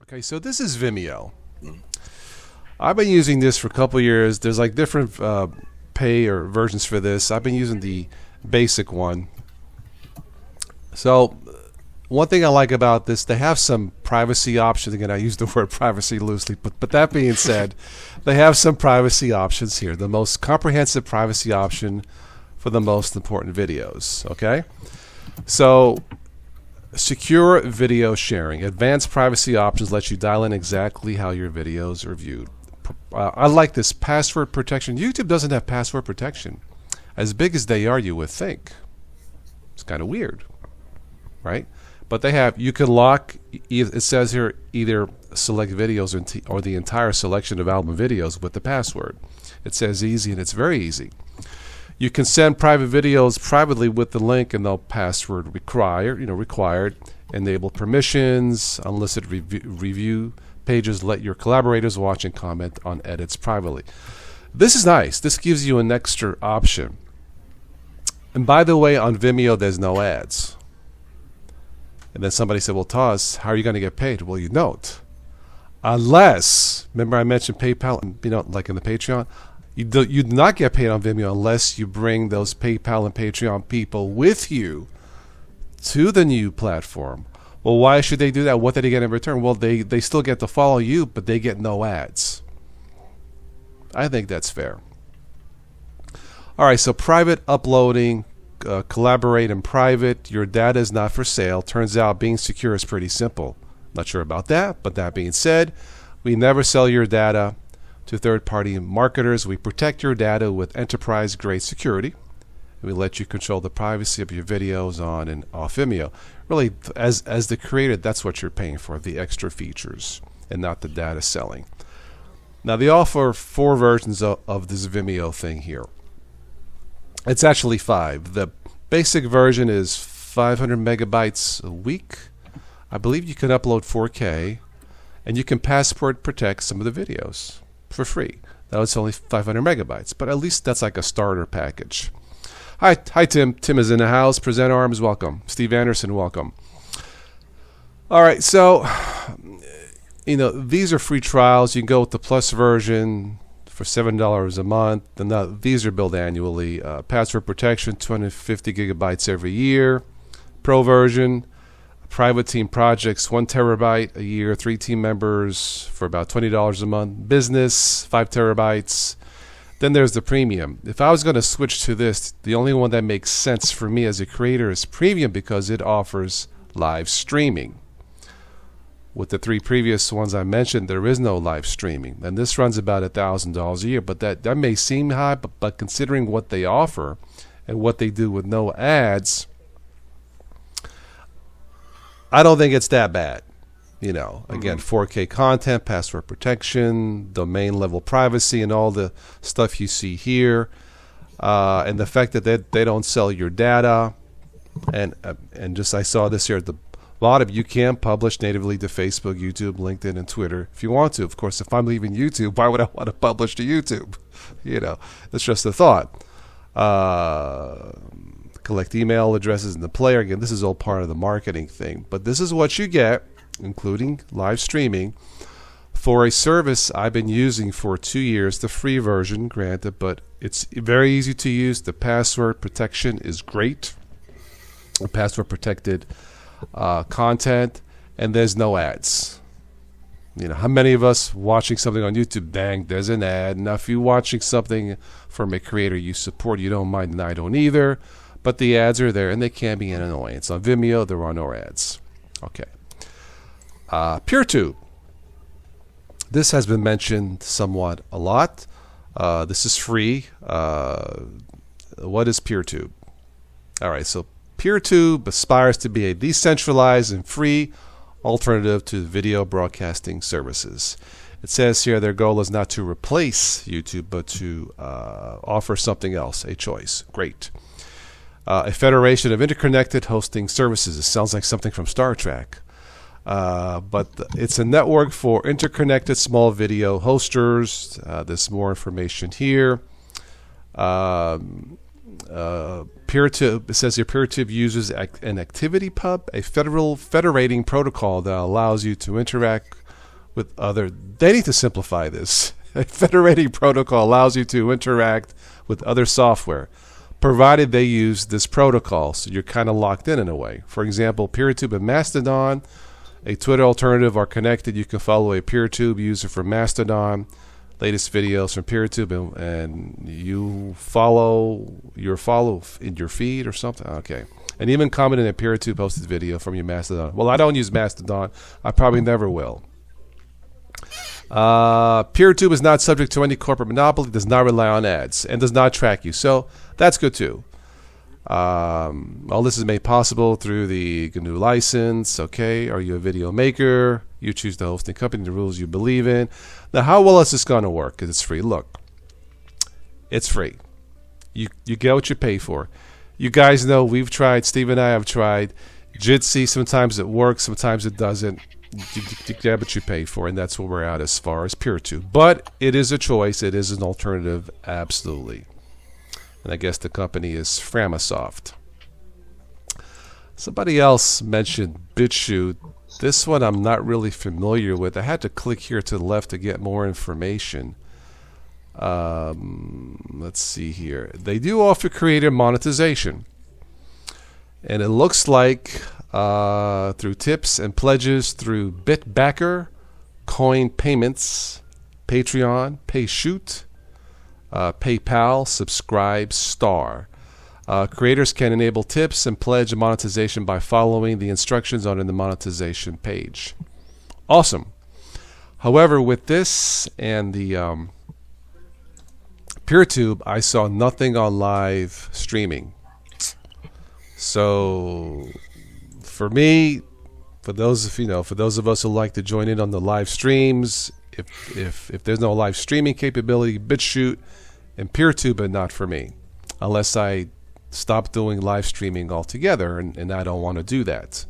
Okay, so this is Vimeo. I've been using this for a couple years. There's like different pay or versions for this. I've been using the basic one. So one thing I like about this, they have some privacy options. Again, I use the word privacy loosely, but that being said, they have some privacy options here. The most comprehensive privacy option for the most important videos. Okay, so secure video sharing. Advanced privacy options let you dial in exactly how your videos are viewed. I like this password protection. YouTube doesn't have password protection. As big as they are, you would think. It's kind of weird, right? But they have, you can lock, it says here, either select videos or the entire selection of album videos with the password. It says easy, and it's very easy. You can send private videos privately with the link and no password required. Enable permissions, unlisted review pages, let your collaborators watch and comment on edits privately. This is nice. This gives you an extra option. And by the way, on Vimeo, there's no ads. And then somebody said, well, Taz, how are you going to get paid? Well, you don't. Unless, remember I mentioned PayPal, like in the Patreon? You do not get paid on Vimeo unless you bring those PayPal and Patreon people with you to the new platform. Well, why should they do that? What did they get in return? Well, they still get to follow you, but they get no ads. I think that's fair. All right, so private uploading, collaborate in private. Your data is not for sale. Turns out being secure is pretty simple. Not sure about that, but that being said, we never sell your data to third-party marketers. We protect your data with enterprise-grade security. We let you control the privacy of your videos on and off Vimeo. Really, as the creator, that's what you're paying for, the extra features, and not the data selling. Now, they offer 4 versions of this Vimeo thing here. It's actually 5. The basic version is 500 megabytes a week. I believe you can upload 4K, and you can password protect some of the videos for free. Now it's only 500 megabytes, but at least that's like a starter package. Hi Tim. Tim is in the house. Present Arms, welcome. Steve Anderson, welcome. All right, so these are free trials. You can go with the Plus version for $7 a month. And these are billed annually. Password protection, 250 gigabytes every year. Pro version, private team projects, 1 terabyte a year, 3 team members for about $20 a month. Business, 5 terabytes. Then there's the premium. If I was going to switch to this, the only one that makes sense for me as a creator is premium because it offers live streaming. With the 3 previous ones I mentioned, there is no live streaming. And this runs about $1,000 a year. But that may seem high, but considering what they offer and what they do with no ads, I don't think it's that bad. Again, 4K content, password protection, domain level privacy, and all the stuff you see here, and the fact that they don't sell your data, and just I saw this here at the bottom. You can publish natively to Facebook, YouTube, LinkedIn, and Twitter if you want to. Of course, if I'm leaving YouTube, why would I want to publish to YouTube? It's just a thought. Collect email addresses in the player. Again, this is all part of the marketing thing. But this is what you get, including live streaming, for a service I've been using for 2 years, the free version, granted, but it's very easy to use. The password protection is great. The password protected content, and there's no ads. How many of us watching something on YouTube, bang, there's an ad. Now, if you're watching something from a creator you support, you don't mind, and I don't either. But the ads are there, and they can be an annoyance. On Vimeo, there are no ads. Okay. Pierre Tube. This has been mentioned somewhat a lot. This is free. What is Pierre Tube? All right, so Pierre Tube aspires to be a decentralized and free alternative to video broadcasting services. It says here their goal is not to replace YouTube, but to offer something else, a choice. Great. A federation of interconnected hosting services. It sounds like something from Star Trek. But it's a network for interconnected small video hosters. There's more information here. PeerTube, it says here, PeerTube uses an activity pub, a federating protocol that allows you to interact with other. They need to simplify this. A federating protocol allows you to interact with other software, provided they use this protocol. So you're kind of locked in a way. For example, Pierre Tube and Mastodon, a Twitter alternative, are connected. You can follow a Pierre Tube user from Mastodon, latest videos from Pierre Tube, and you follow in your feed or something. Okay. And even comment in a Pierre Tube posted video from your Mastodon. Well, I don't use Mastodon. I probably never will. Pierre Tube is not subject to any corporate monopoly, does not rely on ads, and does not track you. So that's good too. All this is made possible through the GNU license. Okay, are you a video maker? You choose the hosting company, the rules you believe in. Now, how well is this going to work? Because it's free. Look, it's free. You get what you pay for. You guys know we've tried. Steve and I have tried. Jitsi, sometimes it works, sometimes it doesn't. You get what you pay for, and that's where we're at as far as Pierre Tube. But it is a choice. It is an alternative, absolutely. And I guess the company is Framasoft. Somebody else mentioned BitChute. This one I'm not really familiar with. I had to click here to the left to get more information. Let's see here. They do offer creator monetization. And it looks like through tips and pledges through Bitbacker, Coin Payments, Patreon, PayShoot, PayPal, Subscribe, Star. Creators can enable tips and pledge monetization by following the instructions on the monetization page. Awesome. However, with this and the PeerTube, I saw nothing on live streaming. So, for me, for those of us who like to join in on the live streams, if there's no live streaming capability, BitChute and PeerTube are not for me, unless I stop doing live streaming altogether, and I don't want to do that.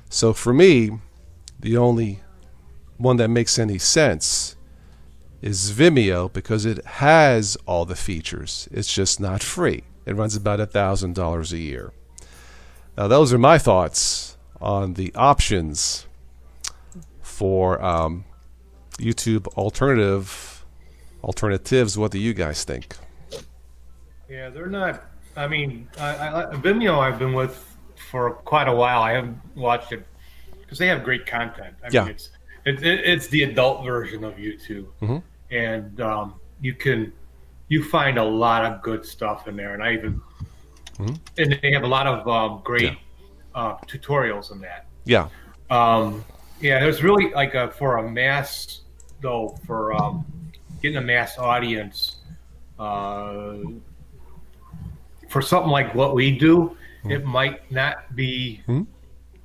So for me, the only one that makes any sense is Vimeo, because it has all the features. It's just not free. It runs about $1,000 a year. Now, those are my thoughts on the options for YouTube alternatives. What do you guys think? Yeah, they're not. I mean, Vimeo I've been with for quite a while. I haven't watched it because they have great content. I mean, it's the adult version of YouTube, and you find a lot of good stuff in there, and and they have a lot of great tutorials in that. Yeah. There's really like for a mass though, for getting a mass audience. For something like what we do, it might not be,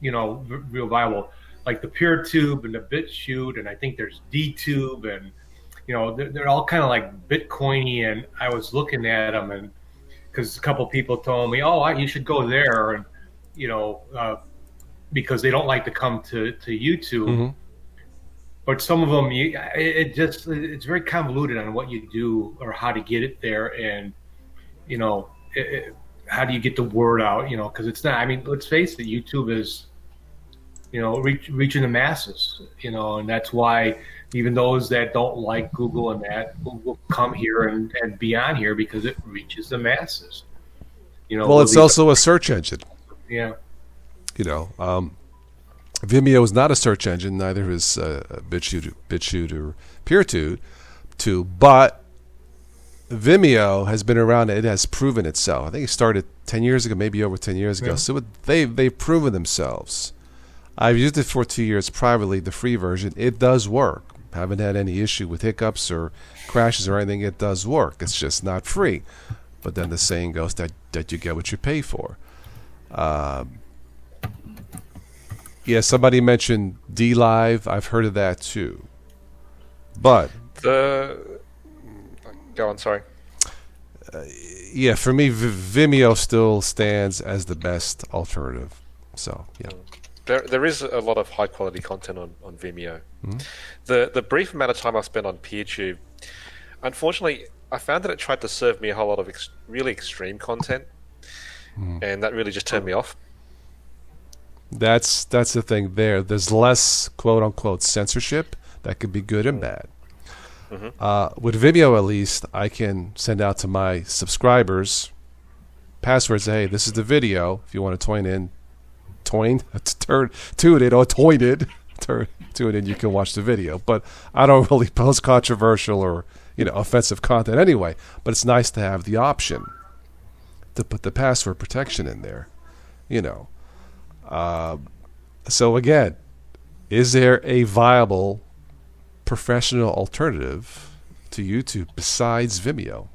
real viable. Like the PeerTube and the BitChute, and I think there's DTube, and they're all kind of like Bitcoiny. And I was looking at them, and because a couple people told me, "Oh, you should go there," and because they don't like to come to YouTube. But some of them, it's very convoluted on what you do or how to get it there, and how do you get the word out? Because it's not. I mean, let's face it, YouTube is, reaching the masses. And that's why even those that don't like Google and that will come here and be on here because it reaches the masses. Well, it's also a search engine. Yeah. Vimeo is not a search engine. Neither is BitChute or PeerTube. But Vimeo has been around. It has proven itself. I think it started 10 years ago, maybe over 10 years ago. Yeah. So they've proven themselves. I've used it for 2 years privately, the free version. It does work. Haven't had any issue with hiccups or crashes or anything. It does work. It's just not free. But then the saying goes that you get what you pay for. Somebody mentioned DLive. I've heard of that too. But Go on, sorry. For me, Vimeo still stands as the best alternative. So, yeah. There is a lot of high-quality content on Vimeo. The brief amount of time I spent on PeerTube, unfortunately, I found that it tried to serve me a whole lot of really extreme content, and that really just turned me off. That's the thing there. There's less quote-unquote censorship. That could be good and bad. With Vimeo, at least, I can send out to my subscribers passwords. Hey, this is the video. If you want to tune in, tune in, you can watch the video. But I don't really post controversial or offensive content anyway. But it's nice to have the option to put the password protection in there. So again, is there a viable professional alternative to YouTube besides Vimeo?